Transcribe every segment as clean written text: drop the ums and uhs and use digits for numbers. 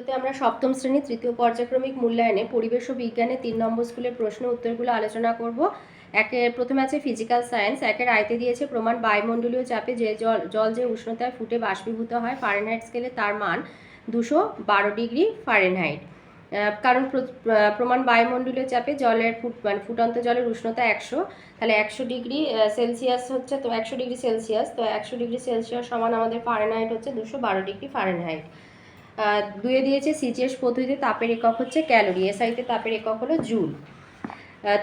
ভিডিওতে আমরা সপ্তম শ্রেণী তৃতীয় পর্যায়ক্রমিক মূল্যায়নে পরিবেশ ও বিজ্ঞানে 3 নম্বর স্কুলের প্রশ্ন উত্তরগুলো আলোচনা করব। প্রথমে আছে ফিজিক্যাল সায়েন্স। একের আয়তে দিয়েছে প্রমাণ বায়ুমণ্ডলীয় চাপে যে জল যে উষ্ণতায় ফুটে বাষ্পীভূত হয় ফারেনহাইট স্কেলে তার মান 212 ডিগ্রি ফারেনহাইট। কারণ প্রমাণ বায়ুমণ্ডলীয় চাপে জলের ফুটন্ত জলের উষ্ণতা 100, তাহলে 100 ডিগ্রি সেলসিয়াস হচ্ছে, তো 100 ডিগ্রি সেলসিয়াস, তো 100 ডিগ্রি সেলসিয়াস সমান আমাদের ফারেনহাইট হচ্ছে 212 ডিগ্রি ফারেনহাইট। দুয়ে দিয়েছে সিজিএস পদ্ধতিতে তাপের একক হচ্ছে ক্যালোরি, এসআইতে তাপের একক হলো জুল।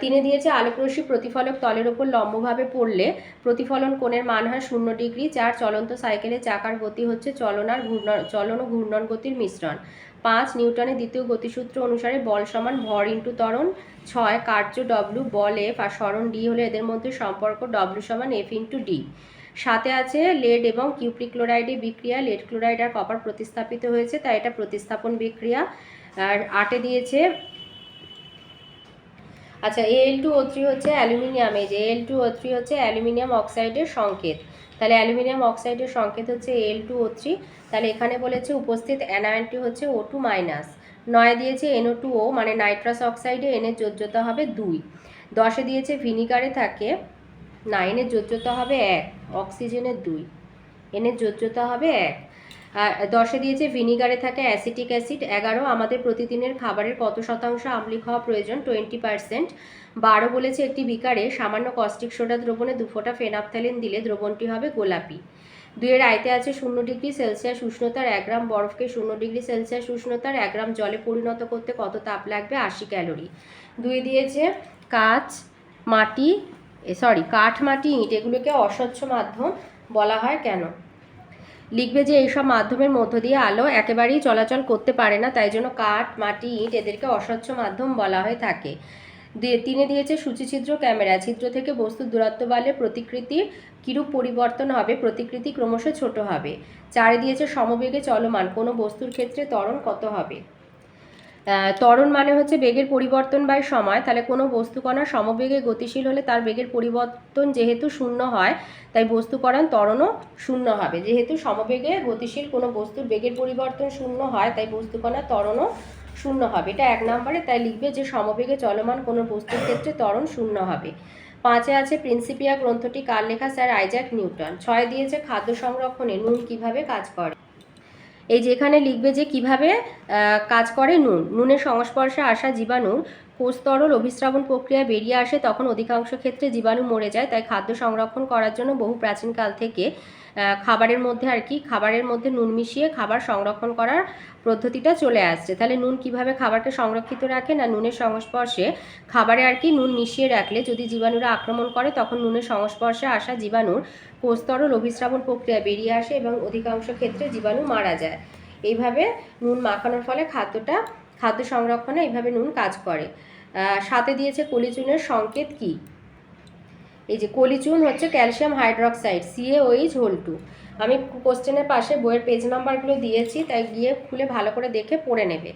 তিনে দিয়েছে আলোকরশ্মি প্রতিফলক তলের ওপর লম্বভাবে পড়লে প্রতিফলন কোণের মান হয় 0 ডিগ্রি। 4 চলন্ত সাইকেলের চাকার গতি হচ্ছে চলন ও ঘূর্ণন গতির মিশ্রণ। 5 নিউটনের দ্বিতীয় গতিসূত্র অনুসারে বল সমান ভর ইন্টু ত্বরণ। 6 কার্য ডব্লু, বল এফ আর সরণ ডি হলে এদের মধ্যে সম্পর্ক ডব্লু সমান এফ ইন্টু ডি। 7 আছে লেড এবং কিউপ্রিক ক্লোরাইডে বিক্রিয়া, লেড ক্লোরাইড আর কপার প্রতিস্থাপিত হয়েছে, তাই এটা প্রতিস্থাপন বিক্রিয়া। আর 8 দিয়েছে আচ্ছা Al2O3 হচ্ছে অ্যালুমিনিয়াম, এই যে Al2O3 হচ্ছে অ্যালুমিনিয়াম অক্সাইডের সংকেত, তাহলে অ্যালুমিনিয়াম অক্সাইডের সংকেত হচ্ছে Al2O3, তাহলে এখানে বলেছে উপস্থিত অ্যানায়নটি হচ্ছে O2 মাইনাস। 9 দিয়েছে NO2O মানে নাইট্রাস অক্সাইডে এনের যোজ্যতা হবে 2। 10 দিয়েছে ভিনিগারে থাকে না, এনের যোজ্যতা হবে 1, অক্সিজেনের 2, এনের যোজ্যতা হবে 1। 10 দিয়েছে ভিনিগারে থাকে অ্যাসিটিক অ্যাসিড 11, আমাদের প্রতিদিনের খাবারের কত শতাংশ আম্লিক হওয়া প্রয়োজন 20%। 12 বলেছে একটি বিকারে সামান্য কস্টিক সোডা দ্রবণে 2 ফোঁটা ফেনাপথ্যালিন দিলে দ্রবণটি হবে গোলাপি। 2 আয়তে আছে 0 ডিগ্রি সেলসিয়াস উষ্ণতার 1 গ্রাম বরফকে 0 ডিগ্রি সেলসিয়াস উষ্ণতার 1 গ্রাম জলে পরিণত করতে কত তাপ লাগবে 80 ক্যালোরি। 2 দিয়েছে কাঠ মাটি ইট এগুলোকে অস্বচ্ছ মাধ্যম বলা হয় কেন? লিখবে যে এইসব মাধ্যমের মধ্য দিয়ে আলো একেবারেই চলাচল করতে পারে না, তাই জন্য কাঠ মাটি ইট এদেরকে অস্বচ্ছ মাধ্যম বলা হয়ে থাকে। 3 দিয়েছে সূচিছিদ্র ক্যামেরা, ছিদ্র থেকে বস্তুর দূরত্ব বাড়লে প্রতিকৃতির কিরূপ পরিবর্তন হবে, প্রতিকৃতি ক্রমশ ছোট হবে। 4 দিয়েছে সমবেগে চলমান কোনো বস্তুর ক্ষেত্রে ত্বরণ কত হবে। ত্বরণ মানে হচ্ছে বেগের পরিবর্তন বাই সময়, তাহলে কোনো বস্তুকণা সমবেগে গতিশীল হলে তার বেগের পরিবর্তন যেহেতু শূন্য হয় তাই বস্তুকণার ত্বরণও শূন্য হবে। যেহেতু সমবেগে গতিশীল কোনো বস্তুর বেগের পরিবর্তন শূন্য হয় তাই বস্তুকণার ত্বরণও শূন্য হবে, এটা 1 নম্বরে, তাই লিখবে যে সমবেগে চলমান কোনো বস্তুর ক্ষেত্রে ত্বরণ শূন্য হবে। 5 আছে প্রিন্সিপিয়া গ্রন্থটি কার লেখা, স্যার আইজ্যাক নিউটন। 6 দিয়েছে খাদ্য সংরক্ষণে নুন কিভাবে কাজ করে, এই যে এখানে লিখবে যে কিভাবে কাজ করে নুনের সংস্পর্শে আসা জীবাণুর কোষ তরল অভিস্রাবণ প্রক্রিয়া বেরিয়ে আসে, তখন অধিকাংশ ক্ষেত্রে জীবাণু মরে যায়, তাই খাদ্য সংরক্ষণ করার জন্য বহু প্রাচীনকাল থেকে খাবারের মধ্যে নুন মিশিয়ে খাবার সংরক্ষণ করার পদ্ধতিটা চলে আসছে। তাহলে নুন কিভাবে খাবারকে সংরক্ষিত রাখে না, নুনের সংস্পর্শে খাবারে নুন মিশিয়ে রাখলে যদি জীবাণুরা আক্রমণ করে তখন নুনের সংস্পর্শে আসা জীবাণুর কোষতরল অভিস্রাবণ প্রক্রিয়া বেরিয়ে আসে এবং অধিকাংশ ক্ষেত্রে জীবাণু মারা যায়। এইভাবে নুন মাখানোর ফলে খাদ্য সংরক্ষণে এইভাবে নুন কাজ করে। 7 দিয়েছে কলিচুনের সংকেত কি, এই যে কলিচুন হচ্ছে ক্যালসিয়াম হাইড্রক্সাইড CaOH2। আমি কোশ্চেনের পাশে বইয়ের পেজ নাম্বারগুলো দিয়েছি, তাই গিয়ে খুলে ভালো করে দেখে পড়ে নেবে।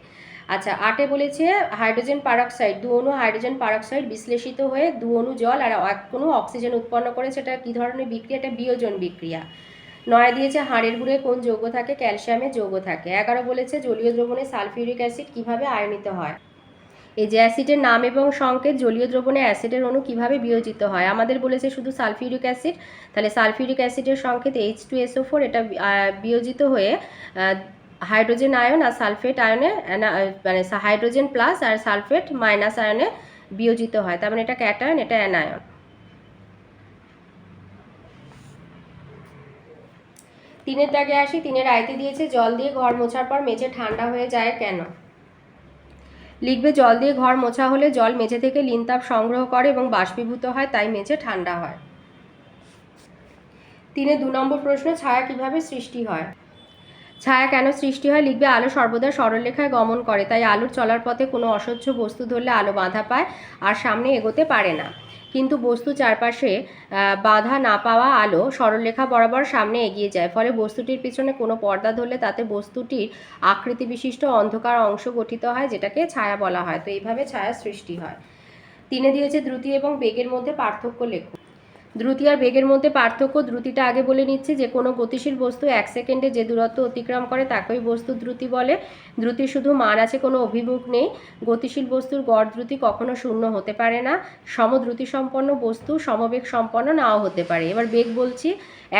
আচ্ছা 8 বলেছে হাইড্রোজেন পারক্সাইড, 2 অণু হাইড্রোজেন পারক্সাইড বিশ্লেষিত হয়ে 2 অণু জল আর 1 অণু অক্সিজেন উৎপন্ন করেছে, এটা কী ধরনের বিক্রিয়া, এটা বিয়োজন বিক্রিয়া। 9 দিয়েছে হাড়ের গুঁড়ে কোন যৌগ থাকে, ক্যালসিয়ামের যৌগ থাকে। 11 বলেছে জলীয় দ্রবণে সালফিউরিক অ্যাসিড কিভাবে আয়নিত হয়, এই যে অ্যাসিডের নাম এবং সংকেত, জলীয় দ্রবণে অ্যাসিডের অণু কিভাবে বিয়োজিত হয়। আমাদের বলেছে শুধু সালফিউরিক অ্যাসিড, তাহলে সালফিউরিক অ্যাসিডের সংকেত H2SO4, এটা বিয়োজিত হয়ে হাইড্রোজেন আয়ন আর সালফেট আয়নে মানে হাইড্রোজেন প্লাস আর সালফেট মাইনাস আয়নে বিয়োজিত হয়, তার মানে এটা ক্যাটায়ন, এটা অ্যানায়ন। 3 দাগে আসি। 3 আয়তে দিয়েছে জল দিয়ে ঘর মোছার পর মেঝে ঠান্ডা হয়ে যায় কেন, লিখবে জল দিয়ে ঘর মোছা হলে জল মেঝে থেকে লিনতাপ সংগ্রহ করে এবং বাষ্পীভূত হয়, তাই মেঝে ঠান্ডা হয়। 3 2 নম্বর প্রশ্ন, ছায়া কিভাবে সৃষ্টি হয়, ছায়া কেন সৃষ্টি হয়, লিখবে আলো সর্বদা সরলরেখায় গমন করে, তাই আলোর চলার পথে কোনো অস্বচ্ছ বস্তু ধরলে আলো বাধা পায় আর সামনে এগোতে পারে না, কিন্তু বস্তু চারপাশে বাধা না পাওয়া আলো সরলরেখা বরাবর সামনে এগিয়ে যায়, ফলে বস্তুটির পিছনে কোনো পর্দা ধরলে তাতে বস্তুটির আকৃতি বিশিষ্ট অন্ধকার অংশ গঠিত হয়, যেটাকে ছায়া বলা হয়। তো এইভাবে ছায়া সৃষ্টি হয়। 3 দিয়েছে দ্রুতি এবং বেগের মধ্যে পার্থক্য লেখো, দ্রুতি আর বেগের মধ্যে পার্থক্য। দ্রুতিটা আগে বলে নিচ্ছি, যে কোনো গতিশীল বস্তু 1 সেকেন্ডে যে দূরত্ব অতিক্রম করে তাকেই বস্তু দ্রুতি বলে। দ্রুতির শুধু মান আছে, কোনো অভিমুখ নেই। গতিশীল বস্তুর গড় দ্রুতি কখনো শূন্য হতে পারে না। সমদ্রুতি সম্পন্ন বস্তু সমবেগ সম্পন্ন নাও হতে পারে। এবার বেগ বলছি,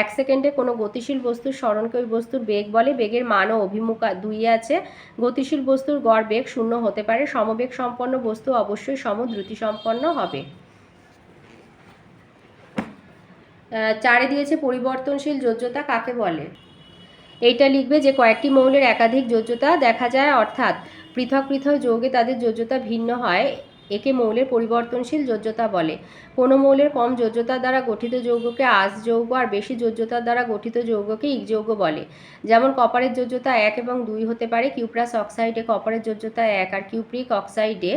1 সেকেন্ডে কোনো গতিশীল বস্তুর সরণকে ওই বস্তুর বেগ বলে। বেগের মান ও অভিমুখ দুই আছে। গতিশীল বস্তুর গড় বেগ শূন্য হতে পারে। সমবেগ সম্পন্ন বস্তু অবশ্যই সমদ্রুতি সম্পন্ন হবে। 4 দিয়েছে পরিবর্তনশীল যোজ্যতা কাকে বলে। এইটা লিখবে যে কয়েকটি মৌলের একাধিক যোজ্যতা দেখা যায়, অর্থাৎ পৃথক পৃথক যৌগে তাদের যোজ্যতা ভিন্ন হয়, একে মৌলের পরিবর্তনশীল যোজ্যতা বলে। কোনো মৌলের কম যোজ্যতার দ্বারা গঠিত যৌগকে আজ যৌগ আর বেশি যোজ্যতার দ্বারা গঠিত যৌগকে ইক যৌগ বলে। যেমন কপারের যোজ্যতা 1 এবং 2 হতে পারে। কিউপ্রাস অক্সাইডে কপারের যোজ্যতা 1 আর কিউপ্রিক অক্সাইডে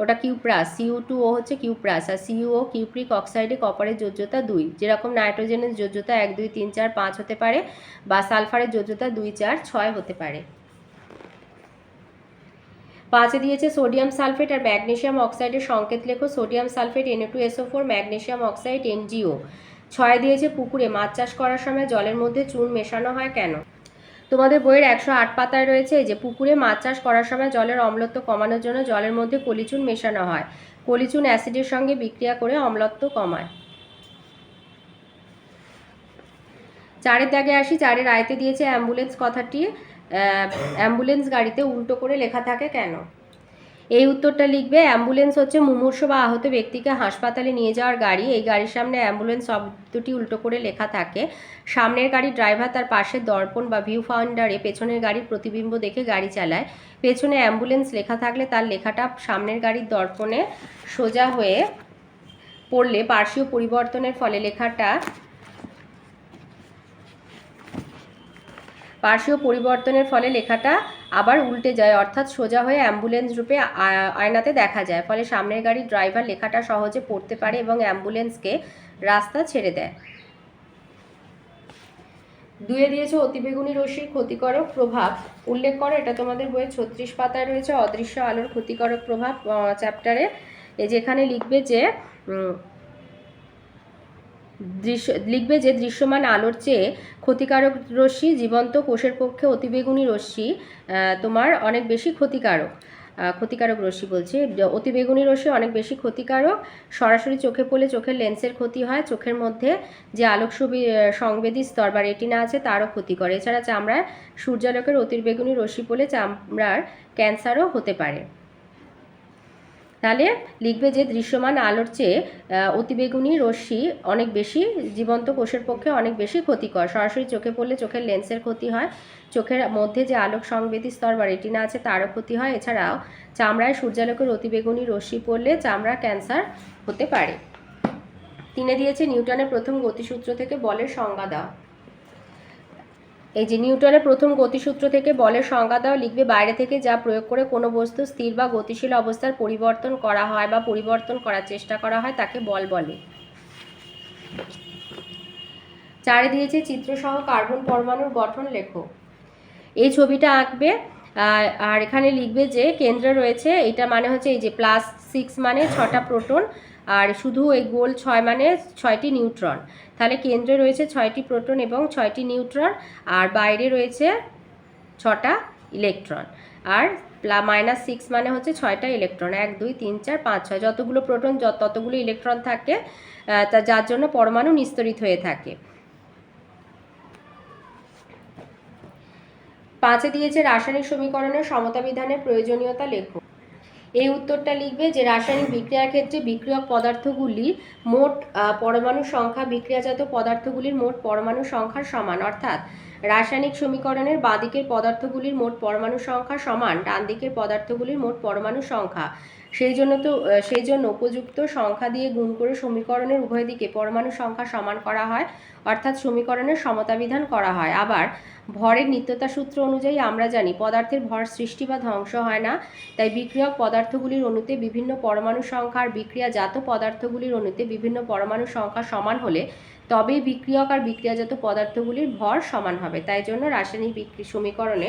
ওটা কিউপ্রাস, Cu2O হচ্ছে কিউপ্রাস আর CuO কিউপ্রিক অক্সাইডে কপারের যোজ্যতা 2। যেরকম নাইট্রোজেনের যোজ্যতা 1 2 3 4 5 হতে পারে, বা সালফারের যোজ্যতা 2 4 6 হতে পারে। 5 দিয়েছে সোডিয়াম সালফেট আর ম্যাগনেসিয়াম অক্সাইডের সংকেত লেখো। Sodium sulphate Na2SO4, magnesium oxide MgO। 6 দিয়েছে পুকুরে মাছ চাষ করার সময় জলের মধ্যে চুন মেশানো হয় কেন। তোমাদের বইয়ের 108 পাতায় রয়েছে যে পুকুরে মাছ চাষ করার সময় জলের অম্লত্ব কমানোর জন্য জলের মধ্যে কলিচুন মেশানো হয়। কলিচুন অ্যাসিডের সঙ্গে বিক্রিয়া করে অম্লত্ব কমায়। 4 দাগে আসি। 4 আয়তে দিয়েছে অ্যাম্বুলেন্স কথাটি অ্যাম্বুলেন্স গাড়িতে উল্টো করে লেখা থাকে কেন। এই উত্তরটা লিখবে, অ্যাম্বুলেন্স হচ্ছে মুমূর্ষ বা আহত ব্যক্তিকে হাসপাতালে নিয়ে যাওয়ার গাড়ি। এই গাড়ির সামনে অ্যাম্বুলেন্স শব্দটি উল্টো করে লেখা থাকে। সামনের গাড়ির ড্রাইভার তার পাশের দর্পণ বা ভিউ ফাউন্ডারে পেছনের গাড়ির প্রতিবিম্ব দেখে গাড়ি চালায়। পেছনে অ্যাম্বুলেন্স লেখা থাকলে তার লেখাটা সামনের গাড়ির দর্পণে সোজা হয়ে পড়লে পার্শ্বীয় পরিবর্তনের ফলে লেখাটা আবার উল্টে যায়, অর্থাৎ সোজা হয়ে অ্যাম্বুলেন্স রূপে আয়নাতে দেখা যায়। ফলে সামনের গাড়ির ড্রাইভার লেখাটা সহজে পড়তে পারে এবং অ্যাম্বুলেন্সকে রাস্তা ছেড়ে দেয়। 2 দিয়েছে অতিবেগুনি রশ্মির ক্ষতিকারক প্রভাব উল্লেখ করো। এটা তোমাদের বইয়ের 36 পাতায় রয়েছে, অদৃশ্য আলোর ক্ষতিকারক প্রভাব চ্যাপ্টারে। যেখানে লিখবে যে দৃশ্যমান আলোর চেয়ে ক্ষতিকারক রশ্মি জীবন্ত কোষের পক্ষে অতিবেগুনি রশ্মি তোমার অনেক বেশি ক্ষতিকারক রশ্মি বলছি। অতিবেগুনি রশ্মি অনেক বেশি ক্ষতিকারক। সরাসরি চোখে পড়লে চোখের লেন্সের ক্ষতি হয়। চোখের মধ্যে যে আলোক সংবেদী স্তর বা রেটিনা আছে তারও ক্ষতি করে। এছাড়া চামড়ায় সূর্যালোকের অতিবেগুনি রশ্মি পড়লে চামড়ার ক্যান্সারও হতে পারে। তাহলে লিখবে যে দৃশ্যমান আলোর চেয়ে অতিবেগুনি রশ্মি অনেক বেশি জীবন্ত কোষের পক্ষে অনেক বেশি ক্ষতিকর। সরাসরি চোখে পড়লে চোখের লেন্সের ক্ষতি হয়। চোখের মধ্যে যে আলোক সংবেদী স্তর বা রেটিনা আছে তারও ক্ষতি হয়। এছাড়াও চামড়ায় সূর্যালোকের অতিবেগুনি রশ্মি পড়লে চামড়ার ক্যান্সার হতে পারে। 3 দিয়েছে নিউটনের প্রথম গতিসূত্র থেকে বলের সংজ্ঞা দাও। এই যে নিউটনের প্রথম গতিসূত্র থেকে বলের সংজ্ঞা দাও। লিখবে, বাইরে থেকে যা প্রয়োগ করে কোনো বস্তু স্থির বা গতিশীল অবস্থার পরিবর্তন করা হয় বা পরিবর্তন করার চেষ্টা করা হয় তাকে বল বলে। 4 দিয়েছে চিত্রসহ কার্বন পরমাণুর গঠন লেখো। এই ছবিটা আঁকবে আর এখানে লিখবে যে কেন্দ্রে রয়েছে, এটা মানে হচ্ছে এই যে +6 মানে 6টা প্রোটন, আর শুধু এই গোল 6 মানে 6টি নিউট্রন। তাহলে কেন্দ্রে রয়েছে 6টি প্রোটন এবং 6টি নিউট্রন, আর বাইরে রয়েছে 6টা ইলেকট্রন। আর -6 মানে হচ্ছে 6টা ইলেকট্রন। 1 2 3 4 5 6 যতগুলো প্রোটন ততগুলো ইলেকট্রন থাকে, তা যার জন্য পরমাণু নিস্তরিত হয়ে থাকে। 5 দিয়েছে রাসায়নিক সমীকরণের সমতা বিধানের প্রয়োজনীয়তা লেখো। এই উত্তরটা লিখবে যে রাসায়নিক বিক্রিয়ার ক্ষেত্রে বিক্রিয়ক পদার্থগুলির মোট পরমাণু সংখ্যা বিক্রিয়াজাত পদার্থগুলির মোট পরমাণু সংখ্যার সমান, অর্থাৎ রাসায়নিক সমীকরণের বাঁ দিকের পদার্থগুলির মোট পরমাণু সংখ্যা সমান ডান দিকের পদার্থগুলির মোট পরমাণু সংখ্যা। সেই জন্য উপযুক্ত সংখ্যা দিয়ে গুণ করে সমীকরণের উভয় দিকে পরমাণু সংখ্যা সমান করা হয়, অর্থাৎ সমীকরণের সমতা বিধান করা হয়। আবার ভরের নিত্যতা সূত্র অনুযায়ী আমরা জানি পদার্থের ভর সৃষ্টি বা ধ্বংস হয় না। তাই বিক্রিয়ক পদার্থগুলির অণুতে বিভিন্ন পরমাণু সংখ্যা আর বিক্রিয়াজাত পদার্থগুলির অণুতে বিভিন্ন পরমাণু সংখ্যা সমান হলে তবেই বিক্রিয়ক আর বিক্রিয়াজাত পদার্থগুলির ভর সমান হবে। তাই জন্য রাসায়নিক সমীকরণে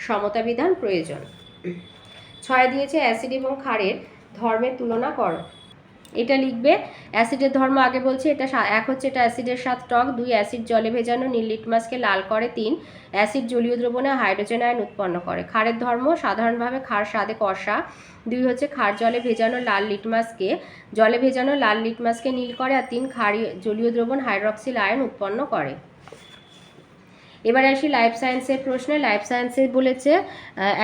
সমতা বিধান প্রয়োজন। 6 দিয়েছে অ্যাসিড এবং ক্ষারের ধর্মের তুলনা করো। এটা লিখবে। অ্যাসিডের ধর্ম আগে বলছি, এটা এক হচ্ছে এটা অ্যাসিডের স্বাদ টক, 2 অ্যাসিড জলে ভেজানো নীল লিটমাসকে লাল করে, 3 অ্যাসিড জলীয় দ্রবণে হাইড্রোজেন আয়ন উৎপন্ন করে। ক্ষারের ধর্ম সাধারণভাবে ক্ষার স্বাদে কষা, 2 হচ্ছে ক্ষার জলে ভেজানো লাল লিটমাসকে নীল করে, আর 3 ক্ষারীয় জলীয় দ্রবণ হাইড্রক্সিল আয়ন উৎপন্ন করে। এবারে আসি লাইফ সায়েন্সের প্রশ্নে। লাইফ সায়েন্সে বলেছে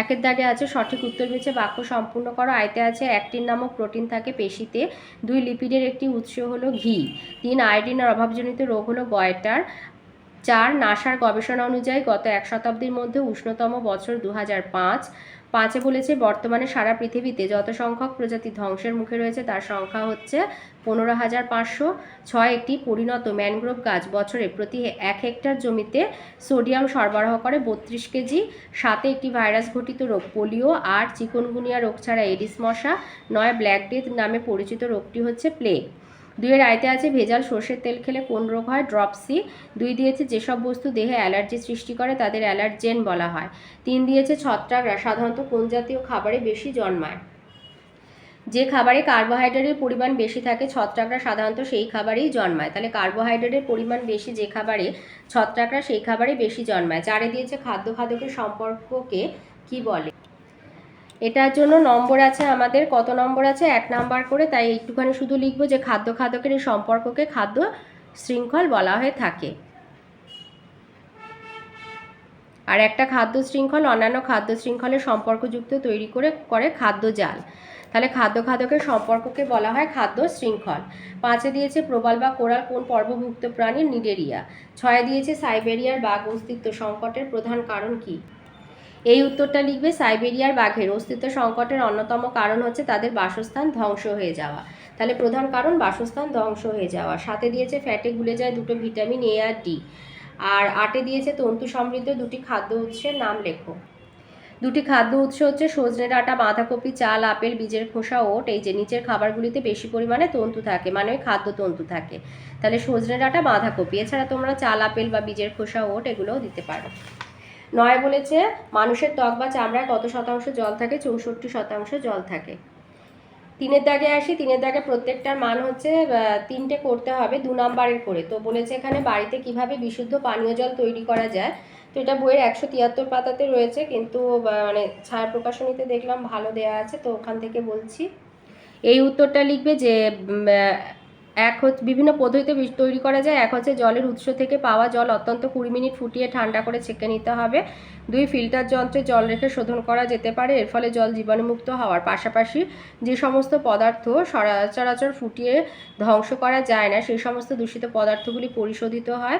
একের দাগে আছে সঠিক উত্তর বেছে বাক্য সম্পূর্ণ করো। আয়তে আছে অ্যাক্টিন নামক প্রোটিন থাকে পেশিতে, 2 লিপিডের একটি উৎস হলো ঘি, 3 আয়োডিনের অভাবজনিত রোগ হলো গয়টার, 4 নাসার গবেষণা অনুযায়ী গত 1 শতাব্দীর মধ্যে উষ্ণতম বছর 2005। 5 বলেছে বর্তমানে সারা পৃথিবীতে যত সংখ্যক প্রজাতি ধ্বংসের মুখে রয়েছে তার সংখ্যা হচ্ছে 15,500। 6 একটি পরিণত ম্যানগ্রোভ গাছ বছরে প্রতি 1 হেক্টর জমিতে সোডিয়াম সরবরাহ করে 32 কেজি। 7 একটি ভাইরাস ঘটিত রোগ পোলিও, 8 চিকুনগুনিয়া রোগ ছাড়া এডিস মশা, 9 ব্ল্যাক ডেথ নামে পরিচিত রোগটি হচ্ছে প্লেগ। 2 এর আয়তে আছে ভেজাল সর্ষের তেল খেলে কোন রোগ হয়, ড্রপসি। 2 দিয়েছে যেসব বস্তু দেহে অ্যালার্জি সৃষ্টি করে তাদের অ্যালার্জেন বলা হয়। 3 দিয়েছে ছত্রাকরা সাধারণত কোন জাতীয় খাবারে বেশি জন্মায়। যে খাবারে কার্বোহাইড্রেটের পরিমাণ বেশি থাকে ছত্রাকরা সাধারণত সেই খাবারেই জন্মায়। তাহলে কার্বোহাইড্রেটের পরিমাণ বেশি যে খাবারে ছত্রাকরা সেই খাবারে বেশি জন্মায়। 4 দিয়েছে খাদ্য খাদকের সম্পর্ককে কি বলে। এটার জন্য নম্বর আছে আমাদের, কত নম্বর আছে, 1 নাম্বার করে, তাই একটুখানি শুধু লিখবো যে খাদ্য খাদকের এই সম্পর্ককে খাদ্য শৃঙ্খল বলা হয়ে থাকে। আর একটা খাদ্য শৃঙ্খল অন্যান্য খাদ্য শৃঙ্খলের সম্পর্কযুক্ত তৈরি করে খাদ্য জাল। তাহলে খাদ্য খাদকের সম্পর্ককে বলা হয় খাদ্য শৃঙ্খল। 5 দিয়েছে প্রবাল বা কোরাল কোন পর্বভুক্ত প্রাণী, নিডেরিয়া। 6 দিয়েছে সাইবেরিয়ার বাঘ অস্তিত্ব সংকটের প্রধান কারণ কি। এই উত্তরটা লিখবে সাইবেরিয়ার বাঘের অস্তিত্ব সংকটের অন্যতম কারণ হচ্ছে তাদের বাসস্থান ধ্বংস হয়ে যাওয়া। তাহলে প্রধান কারণ বাসস্থান ধ্বংস হয়ে যাওয়া। 7 দিয়েছে ফ্যাটে গুলে যায় 2টো ভিটামিন এ আর ডি। আর 8 দিয়েছে তন্তু সমৃদ্ধ 2টি খাদ্য উৎসের নাম লেখো। 2টি খাদ্য উৎস হচ্ছে সজনে ডাঁটা, বাঁধাকপি, চাল, আপেল, বীজের খোসা, ওট। এই যে নিচের খাবারগুলিতে বেশি পরিমাণে তন্তু থাকে, মানে ওই খাদ্য তন্তু থাকে। তাহলে সজনে ডাঁটা, বাঁধাকপি। এছাড়া তোমরা চাল, আপেল বা বীজের খোসা, ওট এগুলোও দিতে পারো। 9 বলেছে মানুষের ত্বক বা চামড়ায় কত শতাংশ জল থাকে, 64% জল থাকে। 3 দাগে আসি। 3 দাগে প্রত্যেকটার মান হচ্ছে 3টে করতে হবে 2 নাম্বারের করে। তো বলেছে এখানে বাড়িতে কিভাবে বিশুদ্ধ পানীয় জল তৈরি করা যায়। তো এটা বইয়ের 173 পাতাতে রয়েছে, কিন্তু মানে ছায়া প্রকাশনীতে দেখলাম ভালো দেয়া আছে, তো ওখান থেকে বলছি। এই উত্তরটা লিখবে যে এক হচ্ছে বিভিন্ন পদ্ধতিতে তৈরি করা যায়। এক হচ্ছে জলের উৎস থেকে পাওয়া জল অত্যন্ত 20 মিনিট ফুটিয়ে ঠান্ডা করে ছেঁকে নিতে হবে। 2 ফিল্টার যন্ত্রে জল রেখে শোধন করা যেতে পারে, এর ফলে জল জীবাণুমুক্ত হওয়ার পাশাপাশি যে সমস্ত পদার্থ সচরাচর ফুটিয়ে ধ্বংস করা যায় না সেই সমস্ত দূষিত পদার্থগুলি পরিশোধিত হয়।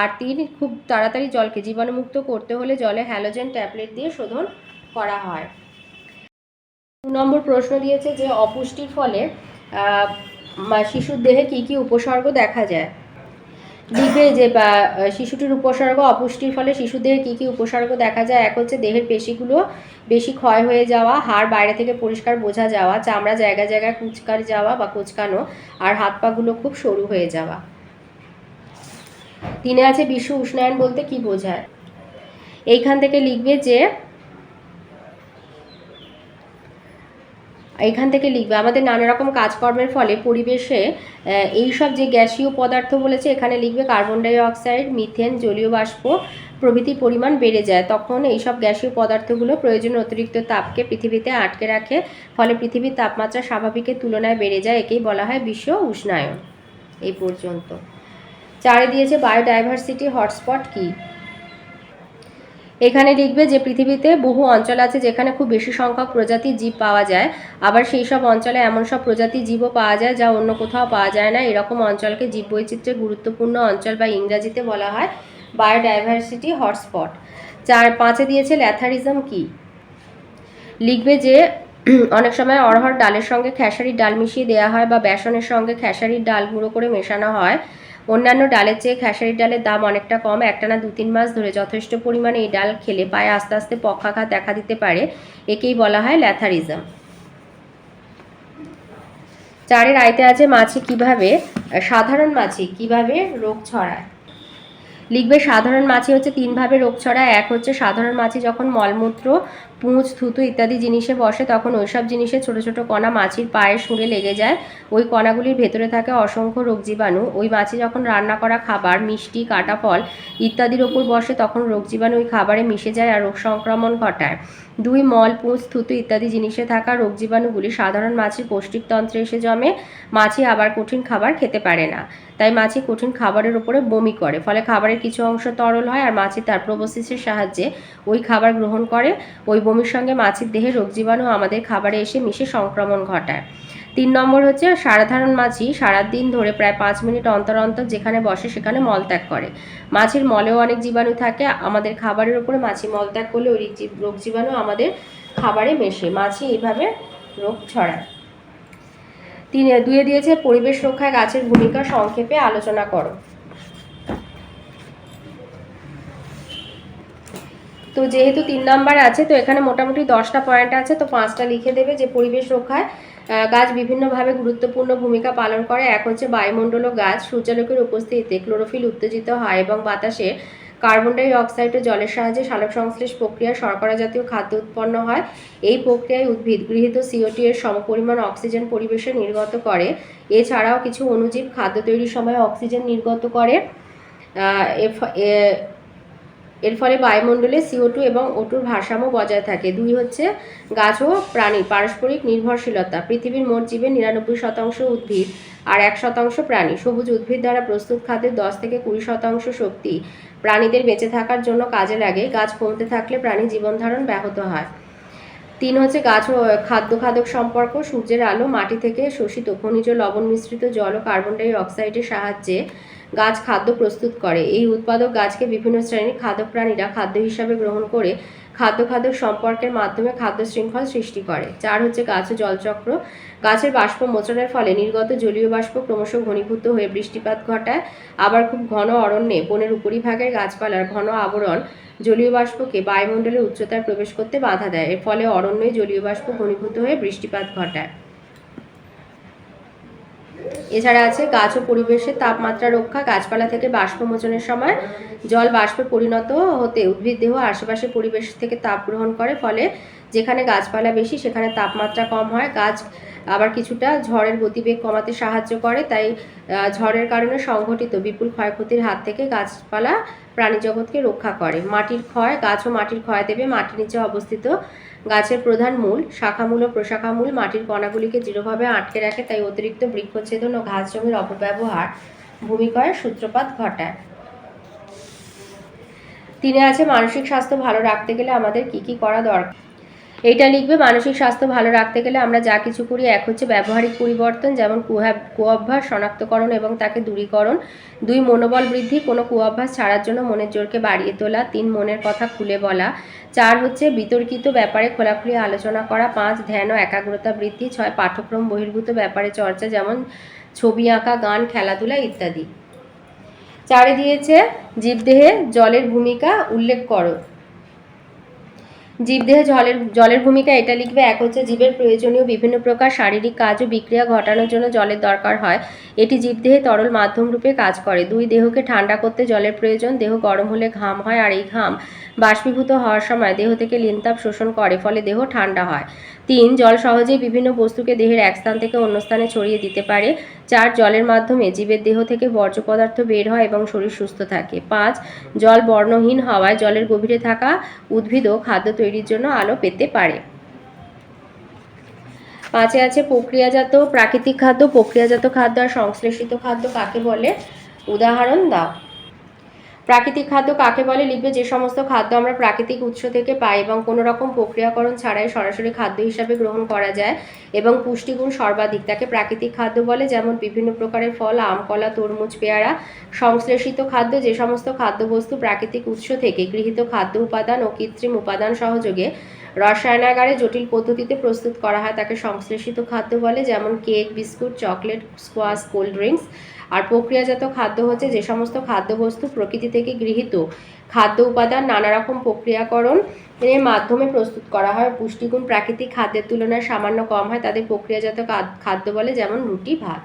আর 3 খুব তাড়াতাড়ি জলকে জীবাণুমুক্ত করতে হলে জলে হ্যালোজেন ট্যাবলেট দিয়ে শোধন করা হয়। 2 নম্বর প্রশ্ন দিয়েছে যে অপুষ্টির ফলে শিশুর দেহে কি কি উপসর্গ দেখা যায়। লিখবে যে শিশুটির উপসর্গ, অপুষ্টির ফলে শিশুর দেহে কী কী উপসর্গ দেখা যায়। এক হচ্ছে দেহের পেশিগুলো বেশি ক্ষয় হয়ে যাওয়া, হাড় বাইরে থেকে পরিষ্কার বোঝা যাওয়া, চামড়া জায়গায় জায়গায় কুচকার যাওয়া বা কুচকানো, আর হাত পাগুলো খুব সরু হয়ে যাওয়া। 3 আছে বিশ্ব উষ্ণায়ন বলতে কি বোঝায়। এইখান থেকে লিখবে যে আমাদের নানা রকম কাজকর্মের ফলে পরিবেশে এইসব যে গ্যাসীয় পদার্থ বলেছে এখানে লিখবে কার্বন ডাই অক্সাইড, মিথেন, জলীয় বাষ্প প্রভৃতির পরিমাণ বেড়ে যায়। তখন এইসব গ্যাসীয় পদার্থগুলো প্রয়োজনীয় অতিরিক্ত তাপকে পৃথিবীতে আটকে রাখে, ফলে পৃথিবীর তাপমাত্রা স্বাভাবিকের তুলনায় বেড়ে যায়। একেই বলা হয় বিশ্ব উষ্ণায়ন। এই পর্যন্ত। 4 দিয়েছে বায়োডাইভার্সিটি হটস্পট কি। এখানে লিখবে যে পৃথিবীতে বহু অঞ্চল আছে যেখানে খুব বেশি সংখ্যক প্রজাতির জীব পাওয়া যায়, আবার সেই সব অঞ্চলে এমন সব প্রজাতির জীবও পাওয়া যায় যা অন্য কোথাও পাওয়া যায় না। এরকম অঞ্চলকে জীববৈচিত্র্যের গুরুত্বপূর্ণ অঞ্চল বা ইংরাজিতে বলা হয় বায়োডাইভার্সিটি হটস্পট। 5 দিয়েছে ল্যাথারিজম কি। লিখবে যে অনেক সময় অড়হর ডালের সঙ্গে খেসারির ডাল মিশিয়ে দেওয়া হয় বা বেসনের সঙ্গে খেসারির ডাল গুঁড়ো করে মেশানো হয়। অন্যান্য ডালের চেয়ে খেসারির ডালের দাম অনেকটা কম। একটানা 2-3 মাস ধরে যথেষ্ট পরিমাণে এই ডাল খেলে পায়ে আস্তে আস্তে পক্ষাঘাত দেখা দিতে পারে, একেই বলা হয় ল্যাথারিজম। 4 আয়তে আছে সাধারণ মাছি কিভাবে রোগ ছড়ায়। লিখবে সাধারণ মাছি হচ্ছে 3 ভাবে রোগ ছড়ায়। এক হচ্ছে সাধারণ মাছি যখন মলমূত্র পুঁজ, থুতু ইত্যাদি জিনিসে বসে তখন ওইসব জিনিসে ছোট ছোট কণা মাছির পায়ের সুরে লেগে যায়। ওই কণাগুলির ভেতরে থাকে অসংখ্য রোগ জীবাণু। ওই মাছি যখন রান্না করা খাবার, মিষ্টি, কাটা ফল ইত্যাদির ওপর বসে তখন রোগ জীবাণু ওই খাবারে মিশে যায় আর রোগ সংক্রমণ ঘটায়। 2 মল, পুঁজ, থুতু ইত্যাদি জিনিসে থাকা রোগ জীবাণুগুলি সাধারণ মাছির পৌষ্টিকতন্ত্রে এসে জমে। মাছি আবার কঠিন খাবার খেতে পারে না, তাই মাছি কঠিন খাবারের উপরে বমি করে, ফলে খাবারের কিছু অংশ তরল হয় আর মাছি তার প্রোবসিসের সাহায্যে ওই খাবার গ্রহণ করে। ওই বমির সঙ্গে মাছির দেহে রোগ জীবাণু আমাদের খাবারে এসে মিশে সংক্রমণ ঘটায়। 3 নম্বর হচ্ছে সাধারণ মাছি সারাদিন ধরে প্রায় 5 মিনিট অন্তর অন্তর যেখানে বসে সেখানে মলত্যাগ করে। মাছির মলেও অনেক জীবাণু থাকে। আমাদের খাবারের উপরে মাছি মলত্যাগ করলে ওই রোগ জীবাণু আমাদের খাবারে মেশে মাছি এইভাবে রোগ ছড়ায়। 2 দিয়েছে পরিবেশ রক্ষায় গাছের ভূমিকা সংক্ষেপে আলোচনা করো। তো যেহেতু 3 নাম্বার আছে তো এখানে মোটামুটি 10টা পয়েন্ট আছে, তো 5টা লিখে দেবে। যে পরিবেশ রক্ষায় গাছ বিভিন্নভাবে গুরুত্বপূর্ণ ভূমিকা পালন করে। এক হচ্ছে বায়ুমণ্ডল ও গাছ সূর্যালোকের উপস্থিতিতে ক্লোরোফিল উত্তেজিত হয় এবং বাতাসে কার্বন ডাই অক্সাইড ও জলের সাহায্যে সালোক সংশ্লেষ প্রক্রিয়ায় শর্করা জাতীয় খাদ্য উৎপন্ন হয়। এই প্রক্রিয়ায় উদ্ভিদ গৃহীত CO2 এর সমপরিমাণ অক্সিজেন পরিবেশে নির্গত করে। এছাড়াও কিছু অণুজীব খাদ্য তৈরির সময় অক্সিজেন নির্গত করে। এর ফলে বায়ুমণ্ডলে CO2 এবং O2 ভারসাম্য বজায় থাকে। 2 হচ্ছে গাছ ও প্রাণীর পারস্পরিক নির্ভরশীলতা। পৃথিবীর মোট জীবের 99% উদ্ভিদ আর 1% প্রাণী। সবুজ উদ্ভিদ দ্বারা প্রস্তুত খাদ্যের 10 থেকে 20% শক্তি প্রাণীদের বেঁচে থাকার জন্য কাজে লাগে। গাছ কমতে থাকলে প্রাণী জীবনধারণ ব্যাহত হয়। 3 হচ্ছে গাছ ও খাদ্য সম্পর্ক। সূর্যের আলো, মাটি থেকে শোষিত খনিজ লবণ মিশ্রিত জল ও কার্বন ডাই অক্সাইডের সাহায্যে গাছ খাদ্য প্রস্তুত করে। এই উৎপাদক গাছকে বিভিন্ন শ্রেণীর খাদ্য প্রাণীরা খাদ্য হিসাবে গ্রহণ করে খাদ্য সম্পর্কের মাধ্যমে খাদ্য শৃঙ্খল সৃষ্টি করে। 4 হচ্ছে গাছ ও জলচক্র। গাছের বাষ্প মোচনের ফলে নির্গত জলীয় বাষ্প ক্রমশ ঘনীভূত হয়ে বৃষ্টিপাত ঘটায়। আবার খুব ঘন অরণ্যে বনের উপরিভাগের গাছপালার ঘন আবরণ জলীয় বাষ্পকে বায়ুমণ্ডলের উচ্চতায় প্রবেশ করতে বাধা দেয়। এর ফলে অরণ্যে জলীয় বাষ্প ঘনীভূত হয়ে বৃষ্টিপাত ঘটায়। এছাড়া আছে গাছ ও পরিবেশের তাপমাত্রা রক্ষা। গাছপালা থেকে বাষ্প মোচনের সময় জল বাষ্পে পরিণত হতে উদ্ভিদ দেহ আশেপাশের পরিবেশ থেকে তাপ গ্রহণ করে, ফলে যেখানে গাছপালা বেশি সেখানে তাপমাত্রা কম হয়। গাছ আবার কিছুটা ঝড়ের গতিবেগ কমাতে সাহায্য করে, তাই ঝড়ের কারণে সংঘটিত বিপুল ক্ষয়ক্ষতির হাত থেকে গাছপালা প্রাণীজগৎকে রক্ষা করে। মাটির ক্ষয়। গাছ ও মাটির ক্ষয় দেবে। মাটির নিচে অবস্থিত গাছের প্রধান মূল, শাখামূল ও প্রশাখামূল মাটির কণাগুলিকে দৃঢ়ভাবে আটকে রাখে, তাই অতিরিক্ত বৃক্ষচ্ছেদন ও ঘাস জমির অপব্যবহার ভূমিক্ষয়ের সূত্রপাত ঘটায়। 3 আছে মানসিক স্বাস্থ্য ভালো রাখতে গেলে আমাদের কি করা দরকার। এইটা লিখবে। মানসিক স্বাস্থ্য ভালো রাখতে গেলে আমরা যা কিছু করি, 1 হচ্ছে ব্যবহারিক পরিবর্তন, যেমন কুঅভ্যাস শনাক্তকরণ এবং তাকে দূরীকরণ। 2 মনোবল বৃদ্ধি, কোনো কুঅভ্যাস ছাড়ার জন্য মনের জোরকে বাড়িয়ে তোলা। 3 মনের কথা খুলে বলা। 4 হচ্ছে বিতর্কিত ব্যাপারে খোলাখুলি আলোচনা করা। 5 ধ্যান ও একাগ্রতা বৃদ্ধি। 6 পাঠ্যক্রম বহির্ভূত ব্যাপারে চর্চা, যেমন ছবি আঁকা, গান, খেলাধুলা ইত্যাদি। 4 দিয়েছে জীবদেহে জলের ভূমিকা উল্লেখ করো। জীবদেহে জলের ভূমিকা এটা লিখবে। 1 হচ্ছে জীবের প্রয়োজনীয় বিভিন্ন প্রকার শারীরিক কাজ ও বিক্রিয়া ঘটানোর জন্য জলের দরকার হয়। এটি জীবদেহে তরল মাধ্যম রূপে কাজ করে। 2 দেহকে ঠান্ডা করতে জলের প্রয়োজন। দেহ গরম হলে ঘাম হয় আর এই ঘাম বাষ্পীভূত হওয়ার সময় দেহ থেকে লিনতাপ শোষণ করে, ফলে দেহ ঠান্ডা হয়। 3 জল সহজেই বিভিন্ন বস্তুকে দেহের এক স্থান থেকে অন্য স্থানে ছড়িয়ে দিতে পারে। 4 জলের মাধ্যমে জীবের দেহ থেকে বর্জ্য পদার্থ বের হয় এবং শরীর সুস্থ থাকে। 5 জল বর্ণহীন হওয়ায় জলের গভীরে থাকা উদ্ভিদও খাদ্য তৈরির জন্য আলো পেতে পারে। 5 আছে প্রক্রিয়াজাত প্রাকৃতিক খাদ্য। প্রক্রিয়াজাত খাদ্য আর সংশ্লেষিত খাদ্য কাকে বলে, উদাহরণ দাও। প্রাকৃতিক খাদ্য কাকে বলে লিখবে। যে সমস্ত খাদ্য আমরা প্রাকৃতিক উৎস থেকে পাই এবং কোনো রকম প্রক্রিয়াকরণ ছাড়াই সরাসরি খাদ্য হিসাবে গ্রহণ করা যায় এবং পুষ্টিগুণ সর্বাধিক, তাকে প্রাকৃতিক খাদ্য বলে, যেমন বিভিন্ন প্রকারের ফল, আম, কলা, তরমুজ, পেয়ারা। সংশ্লেষিত খাদ্য, যে সমস্ত খাদ্যবস্তু প্রাকৃতিক উৎস থেকে গৃহীত খাদ্য উপাদান ও কৃত্রিম উপাদান সহযোগে রসায়নাগারে জটিল পদ্ধতিতে প্রস্তুত করা হয়, তাকে সংশ্লেষিত খাদ্য বলে, যেমন cake, biscuit, chocolate, squash, cold drinks. আর প্রক্রিয়াজাত খাদ্য হচ্ছে যে সমস্ত খাদ্যবস্তু প্রকৃতি থেকে গৃহীত খাদ্য উপাদান নানা রকম প্রক্রিয়াকরণ এর মাধ্যমে প্রস্তুত করা হয়, পুষ্টিগুণ প্রাকৃতিক খাদ্যের তুলনায় সামান্য কম হয়, তাদের প্রক্রিয়াজাত খাদ্য বলে, যেমন রুটি, ভাত।